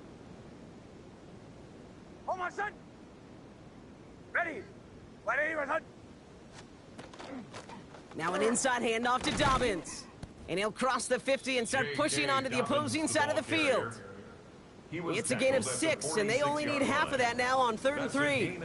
Almost set. Ready. Ready. Now an inside handoff to Dobbins. And he'll cross the 50 and start pushing onto the opposing side of the field. It's a gain of 6, and they only need half of that now on 3rd and 3.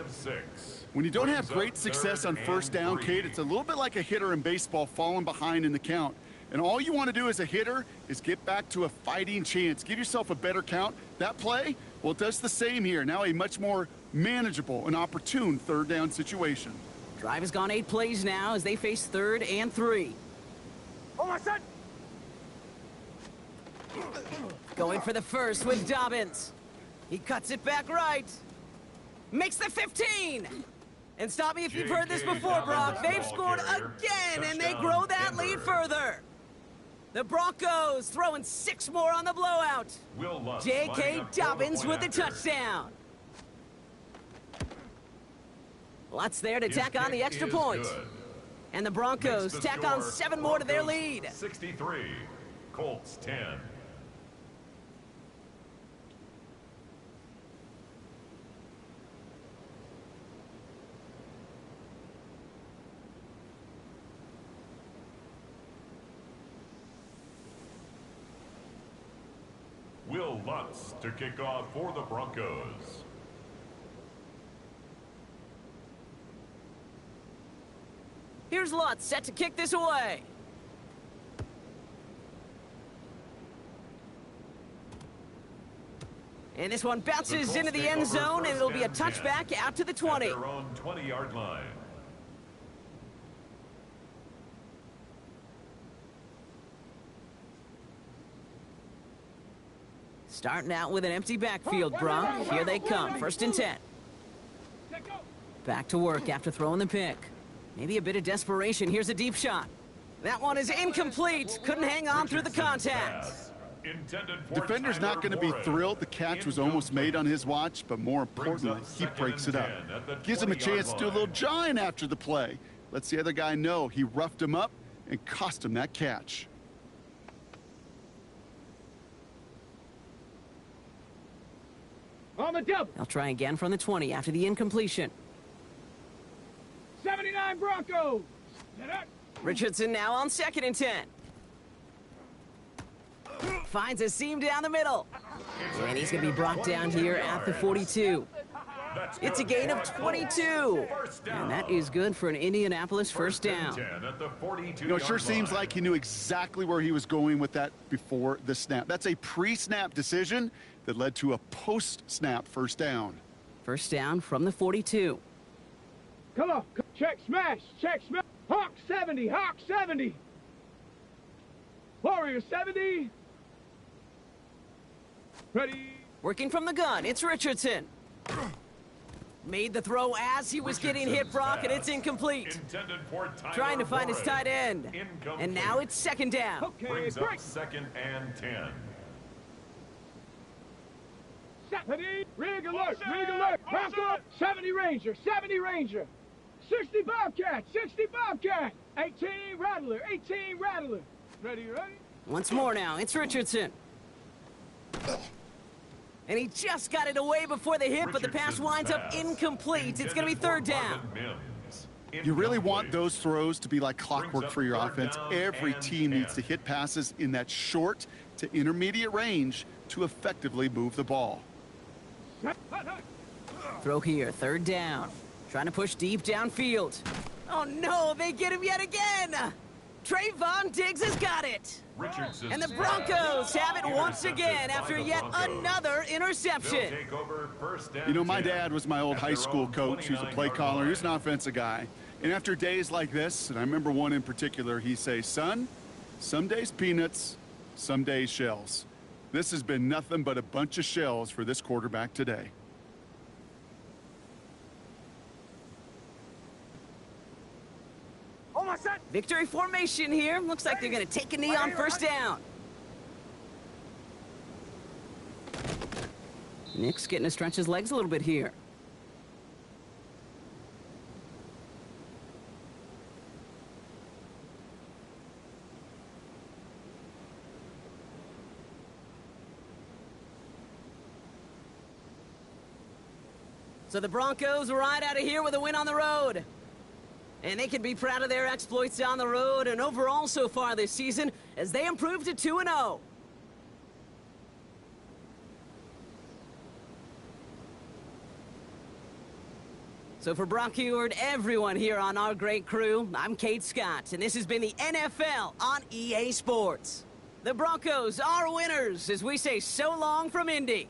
When you don't have great success on first down, Kate, it's a little bit like a hitter in baseball falling behind in the count. And all you want to do as a hitter is get back to a fighting chance. Give yourself a better count. That play, well, it does the same here. Now a much more manageable and opportune 3rd down situation. Drive has gone 8 plays now as they face 3rd and 3. Almost set. Going for the first with Dobbins. He cuts it back right. Makes the 15. And stop me if you've heard this before, Brock. They've scored again, and they grow that lead further. The Broncos throwing 6 more on the blowout. J.K. Dobbins with the touchdown. Lutz there to tack on the extra point. And the Broncos tack on 7 more to their lead. 63, Colts 10. Will Lutz to kick off for the Broncos. Here's Lutz set to kick this away. And this one bounces into the end zone, and it'll be a touchback out to the 20. At their own 20-yard line. Starting out with an empty backfield, Brock. Here they come, 1st and 10. Back to work after throwing the pick. Maybe a bit of desperation. Here's a deep shot. That one is incomplete. Couldn't hang on through the contact. Defender's not going to be thrilled the catch was almost made on his watch, but more importantly, he breaks it up. Gives him a chance to do a little jawing after the play. Lets the other guy know he roughed him up and cost him that catch. On the double. They'll try again from the 20 after the incompletion. 79 Broncos. Richardson now on 2nd and 10. Finds a seam down the middle. And he's going to be brought down here at the 42. It's a gain of 22. And that is good for an Indianapolis first down. You know, it sure seems like he knew exactly where he was going with that before the snap. That's a pre-snap decision that led to a post-snap first down. First down from the 42. Come on. Check smash. Check smash. Hawk 70. Hawk 70. Warrior 70. Ready. Working from the gun, it's Richardson. Made the throw as he was getting hit, Brock, and it's incomplete. Trying to find his tight end. And now it's second down. Okay, brings up second and 10. 70, rig alert, back up, 70 Ranger, 70 Ranger, 60 Bobcat, 60 Bobcat, 18 Rattler, 18 Rattler. Ready? Once more now, it's Richardson. And he just got it away before the hit, but the pass winds up incomplete. It's going to be third down. You really want those throws to be like clockwork for your offense. Every team needs to hit passes in that short to intermediate range to effectively move the ball. Throw here, third down. Trying to push deep downfield. Oh no, they get him yet again! Trayvon Diggs has got it! And the Broncos have it once again after yet another interception. You know, my dad was my old high school coach. He was a play caller. He was an offensive guy. And after days like this, and I remember one in particular, he'd say, son, some days peanuts, some days shells. This has been nothing but a bunch of shells for this quarterback today. Victory formation here. Looks like they're going to take a knee on first down. Nick's getting to stretch his legs a little bit here. So the Broncos ride out of here with a win on the road. And they can be proud of their exploits on the road and overall so far this season as they improve to 2-0. So for Brock Eward, everyone here on our great crew, I'm Kate Scott, and this has been the NFL on EA Sports. The Broncos are winners as we say so long from Indy.